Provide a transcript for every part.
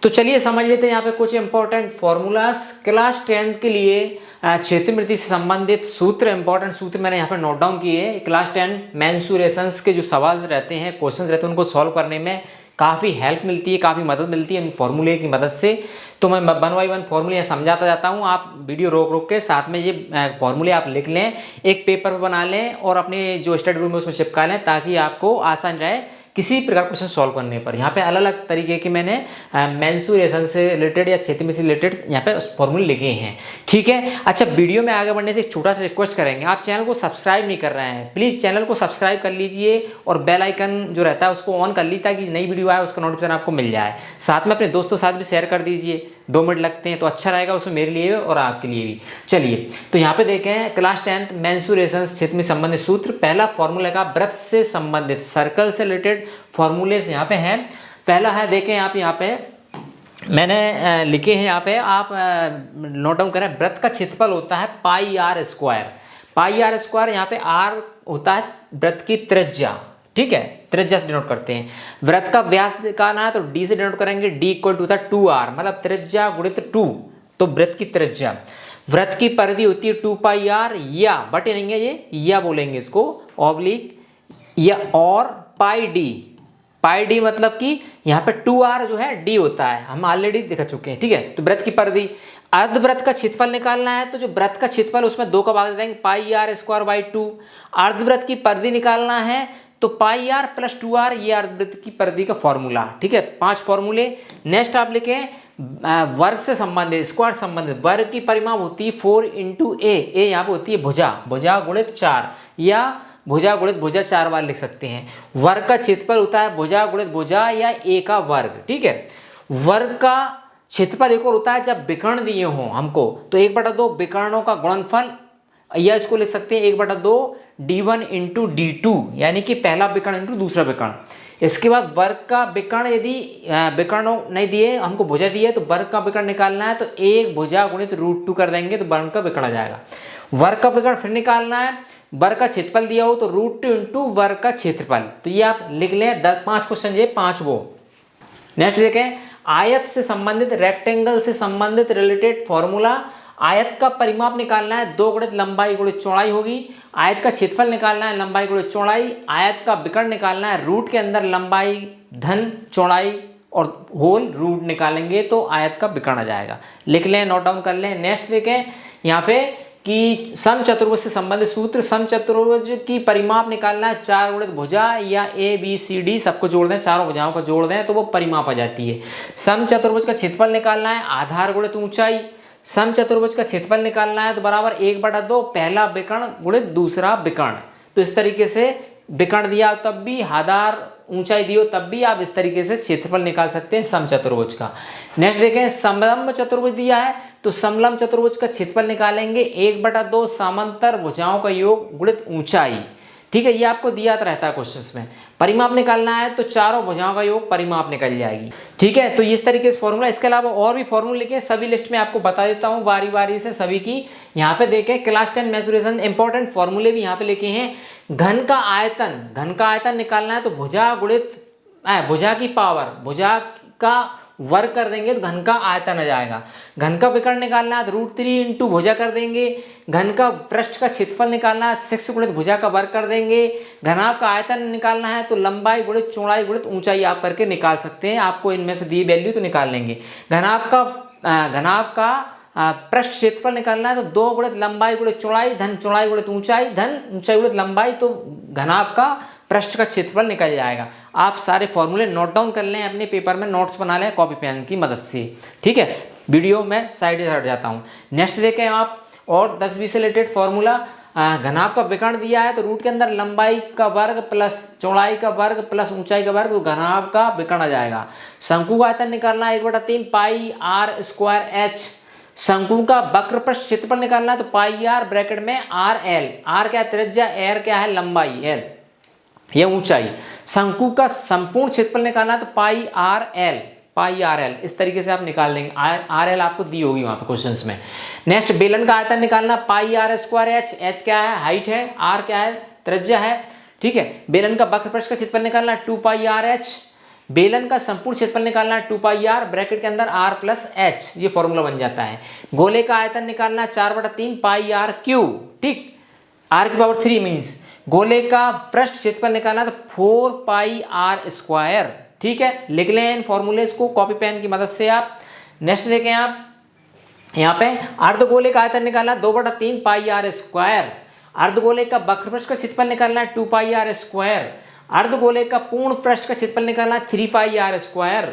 तो चलिए समझ लेते हैं यहाँ पे कुछ इंपॉर्टेंट फॉर्मूलाज क्लास 10th के लिए। क्षेत्रवृत्ति से संबंधित सूत्र, इंपॉर्टेंट सूत्र मैंने यहाँ पे नोट डाउन किए हैं। क्लास 10 मेंसुरेशंस के जो सवाल रहते हैं, क्वेश्चंस रहते हैं, उनको सॉल्व करने में काफ़ी हेल्प मिलती है, काफ़ी मदद मिलती है इन फॉर्मूले की मदद से। तो मैं 1 बाय 1 फॉर्मूले समझाता जाता हूँ, आप वीडियो रोक रोक के साथ में ये फॉर्मूले आप लिख लें, एक पेपर पर बना लें और अपने जो स्टडी रूम में उसमें चिपका लें, ताकि आपको आसान रहे किसी प्रकार क्वेश्चन सॉल्व करने पर। यहाँ पे अलग अलग तरीके के मैंने मेंसुरेशन से रिलेटेड या क्षेत्र में से रिलेटेड यहाँ पे फॉर्मूले लिखे हैं, ठीक है। अच्छा, वीडियो में आगे बढ़ने से एक छोटा सा रिक्वेस्ट करेंगे, आप चैनल को सब्सक्राइब नहीं कर रहे हैं, प्लीज़ चैनल को सब्सक्राइब कर लीजिए और बेल आइकन जो रहता है उसको ऑन कर लीजिए, ताकि नई वीडियो आए उसका नोटिफिकेशन आपको मिल जाए। साथ में अपने दोस्तों के साथ भी शेयर कर दीजिए, 2 मिनट लगते हैं तो अच्छा रहेगा उसमें, मेरे लिए और आपके लिए भी। चलिए, तो यहाँ पे देखें क्लास 10th मेंसुरेशन क्षेत्र में संबंधित सूत्र। पहला फॉर्मूला का वृत्त से संबंधित, सर्कल से रिलेटेड फॉर्मूले यहाँ पे हैं। पहला है, देखें आप यहाँ पे मैंने लिखे हैं, यहाँ पे आप नोट डाउन करें। वृत्त का क्षेत्रफल होता है pi r square. Pi r square, यहाँ पे आर होता है वृत्त की त्रिज्या, ठीक है, त्रिज्या से डिनोट करते हैं। वृत्त का व्यास निकालना है तो डी से डिनोट करेंगे, डी इक्वल टू था 2r, मतलब त्रिज्या गुणित 2, तो वृत्त की त्रिज्या। वृत्त की परिधि होती है 2 पाई आर, या बटे नहीं है ये, या बोलेंगे इसको, ऑब्लिक या, और पाई डी। पाई डी मतलब कि यहाँ पे 2r जो है डी होता है, हम ऑलरेडी देख चुके हैं, ठीक है। तो वृत्त की परिधि, अर्धवृत्त का क्षेत्रफल निकालना है तो जो वृत्त का क्षेत्रफल उसमें 2 का भाग दे देंगे, पाई आर स्क्वायर बाई 2। अर्धवृत्त की परिधि निकालना है तो पाई आर प्लस 2r, ये अर्धवृत्त की परिधि का फॉर्मूला, ठीक है। 5 फॉर्मूले। नेक्स्ट आप लिखें वर्ग से संबंधित, स्क्वायर संबंधित। वर्ग की परिमाप होती है 4 इंटू ए, यहाँ पे होती है भुजा, भुजा गुणित 4, या भुजा गुणित भुजा 4 बार लिख सकते हैं। वर्ग का क्षेत्रफल होता है भुजा गुणित भुजा या ए का वर्ग, ठीक है। वर्ग का क्षेत्रफल एक और होता है जब विकर्ण दिए हों हमको, तो 1/2 विकर्णों का गुणनफल, या इसको लिख सकते हैं 1/2 d1 इंटू d2, यानी कि पहला विकर्ण इंटू दूसरा विकर्ण। इसके बाद वर्ग का विकर्ण, यदि विकर्ण नहीं दिए हमको, भुजा दिए, तो वर्ग का विकर्ण निकालना है तो 1 भुजा गुणित √2 कर देंगे तो वर्ग का विकर्ण आ जाएगा। वर्ग का विकर्ण फिर निकालना है, वर्ग का क्षेत्रफल दिया हो तो √2 इंटू वर्ग का क्षेत्रफल, तो ये आप लिख लें। 5 क्वेश्चन, ये 5 वो। नेक्स्ट देखें, आयत से संबंधित, रेक्टेंगल से संबंधित रिलेटेड फॉर्मूला। आयत का परिमाप निकालना है, 2 गुणित लंबाई गुणित चौड़ाई होगी। आयत का क्षेत्रफल निकालना है, लंबाई गुणित चौड़ाई। आयत का विकर्ण निकालना है, रूट के अंदर लंबाई धन चौड़ाई और होल रूट निकालेंगे तो आयत का विकर्ण आ जाएगा। लिख लें, नोट डाउन कर लें। नेक्स्ट देखें यहाँ पे कि समचतुर्भुज से संबंधित सूत्र। समचतुर्भुज की परिमाप निकालना है, 4 गुणित भुजा या ए बी सी डी सबको जोड़ दें, चारों भुजाओं को जोड़ दें तो वो परिमाप आ जाती है। समचतुर्भुज का क्षेत्रफल निकालना है, आधार गुणित ऊंचाई। समचतुर्भुज का क्षेत्रफल निकालना है तो बराबर 1/2 पहला विकर्ण गुणित दूसरा विकर्ण। तो इस तरीके से विकर्ण दिया तब भी, आधार ऊंचाई दियो तब भी आप इस तरीके से क्षेत्रफल निकाल सकते हैं समचतुर्भुज का। नेक्स्ट देखें, समलंब चतुर्भुज दिया है तो समलंब चतुर्भुज का क्षेत्रफल निकालेंगे 1/2 समांतर भुजाओं का योग गुणित ऊंचाई, ठीक है। ये आपको दिया रहता है क्वेश्चंस में। परिमाप निकालना है तो चारों भुजाओं का योग परिमाप निकल जाएगी, ठीक है। तो इस तरीके से फॉर्मूला, इसके अलावा और भी फॉर्मूले लिखे, सभी लिस्ट में आपको बता देता हूँ बारी बारी से सभी की। यहाँ पे देखें क्लास 10 मेंसुरेशन इंपॉर्टेंट फॉर्मूले भी यहाँ पे लिखे हैं। घन का आयतन, घन का आयतन निकालना है तो भुजा गुणित भुजा की पावर, भुजा का वर्ग कर देंगे तो घन का आयतन आ जाएगा। घन का विकर्ण निकालना है तो √3 इंटू भुजा कर देंगे। घन का पृष्ठ का क्षेत्रफल निकालना है 6 गुणित भुजा का वर्ग कर देंगे। घनाभ का आयतन निकालना है तो लंबाई गुणित चौड़ाई गुणित ऊंचाई आप करके निकाल सकते हैं, आपको इनमें से दी वैल्यू तो निकाल लेंगे। घनाभ का पृष्ठ क्षेत्रफल निकालना है तो 2 गुणित लंबाई गुणित चौड़ाई धन चौड़ाई गुणित ऊंचाई धन ऊंचाई गुणित लंबाई, तो घनाभ का पृष्ठ का क्षेत्रफल निकल जाएगा। आप सारे फॉर्मूले नोट डाउन कर लें, अपने पेपर में नोट्स बना लें कॉपी पेन की मदद से, ठीक है। वीडियो में साइड से हट जाता हूँ। नेक्स्ट देखें आप, और 10-20 से रिलेटेड फॉर्मूला। घनाभ का विकर्ण दिया है तो रूट के अंदर लंबाई का वर्ग प्लस चौड़ाई का वर्ग प्लस ऊंचाई का वर्ग, तो घनाभ का विकर्ण आ जाएगा। शंकु का आयतन निकालना है 1/3 पाई आर स्क्वायर एच। शंकु का वक्र पृष्ठ क्षेत्रफल निकालना है तो पाई आर ब्रैकेट में आर एल, आर क्या है त्रिज्या, एर क्या है लंबाई, एल यह ऊंचाई। शंकु का संपूर्ण क्षेत्रफल निकालना है तो पाई आर एल, पाई आर एल, इस तरीके से आप निकाल लेंगे। आर एल आपको दी होगी वहां पे क्वेश्चंस में। नेक्स्ट बेलन का आयतन निकालना, पाई आर स्क्वायर एच, एच क्या है हाइट है, आर क्या है त्रिज्या है, ठीक है। बेलन का वक्र पृष्ठ का क्षेत्रफल निकालना 2 पाई आर एच। बेलन का संपूर्ण क्षेत्रफल निकालना है 2 पाई आर, ब्रैकेट के अंदर r प्लस एच, ये फॉर्मूला बन जाता है। गोले का आयतन निकालना 4/3 पाई आर क्यूब, ठीक, r की पावर 3 मीन्स। गोले का पृष्ठ क्षेत्रफल निकालना तो 4 पाई आर स्क्वायर, ठीक है। लिख लें इन फॉर्मूले को कॉपी पेन की मदद से आप। नेक्स्ट देखें आप यहाँ पे अर्धगोले का आयतन निकालना 2/3 पाई आर स्क्वायर, अर्धगोले का वक्रपृष्ठ का क्षेत्रफल निकालना है 2 पाई आर स्क्वायर, अर्धगोले का पूर्ण पृष्ठ का क्षेत्रफल निकालना 3 पाई आर स्क्वायर,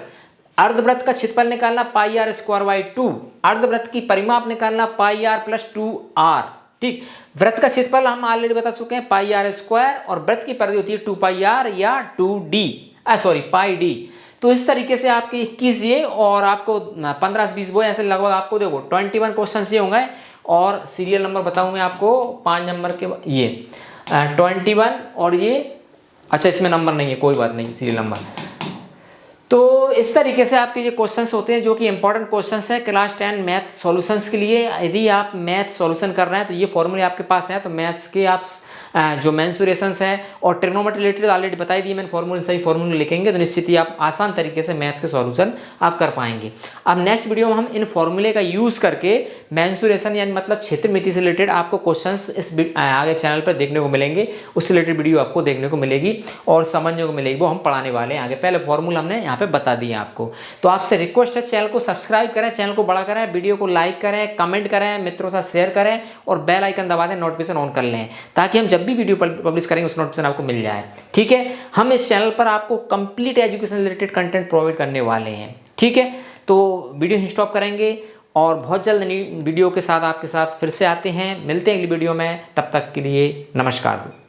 अर्धवृत्त का क्षेत्रफल निकालना पाई आर स्क्वायर बाई 2, अर्धवृत्त की परिमाप निकालना पाई आर प्लस 2 आर, ठीक। वृत्त का क्षेत्रफल हम ऑलरेडी बता चुके हैं पाई आर स्क्वायर, और वृत्त की परिधि होती है 2 पाई आर या 2d, सॉरी पाई डी। तो इस तरीके से आपके 21 ये और आपको 15 से 20 वो ऐसे लगभग आपको देखो 21 क्वेश्चन ये होंगे। और सीरियल नंबर बताऊं मैं आपको 5 नंबर के ये 21 और ये, अच्छा इसमें नंबर नहीं है, कोई बात नहीं, सीरियल नंबर। तो इस तरीके से आपके ये क्वेश्चंस होते हैं जो कि इंपॉर्टेंट क्वेश्चंस है क्लास 10 मैथ सॉल्यूशंस के लिए। यदि आप मैथ सॉल्यूशन कर रहे हैं तो ये फॉर्मूले आपके पास है, तो मैथ्स के आप जो मेंसुरेशंस है और ट्रिग्नोमेट्री रिलेटेड ऑलरेडी बताई दी मैंने फॉर्मूले, सही फॉर्मूले लिखेंगे तो निश्चित ही आप आसान तरीके से मैथ के सॉल्यूशन आप कर पाएंगे। अब नेक्स्ट वीडियो में हम इन फॉर्मूले का यूज़ करके मेंसुरेशन यानी मतलब क्षेत्रमिति से रिलेटेड आपको क्वेश्चंस इस आगे चैनल पर देखने को मिलेंगे, उससे रिलेटेड वीडियो आपको देखने को मिलेगी और समझने को मिलेगी, वो हम पढ़ाने वाले हैं आगे। पहले फॉर्मूला हमने यहाँ पे बता दिए आपको। तो आपसे रिक्वेस्ट है चैनल को सब्सक्राइब करें, चैनल को बड़ा करें, वीडियो को लाइक करें, कमेंट करें, मित्रों के साथ शेयर करें और बेल आइकन दबा दें, नोटिफिकेशन ऑन कर लें ताकि हम जब भी वीडियो पब्लिश करेंगे उस नोटिफिकेशन आपको मिल जाए, ठीक है। हम इस चैनल पर आपको complete education related content provide करने वाले हैं, ठीक है। तो वीडियो स्टॉप करेंगे और बहुत जल्द नई वीडियो के साथ आपके साथ फिर से आते हैं, मिलते हैं अगली वीडियो में, तब तक के लिए नमस्कार।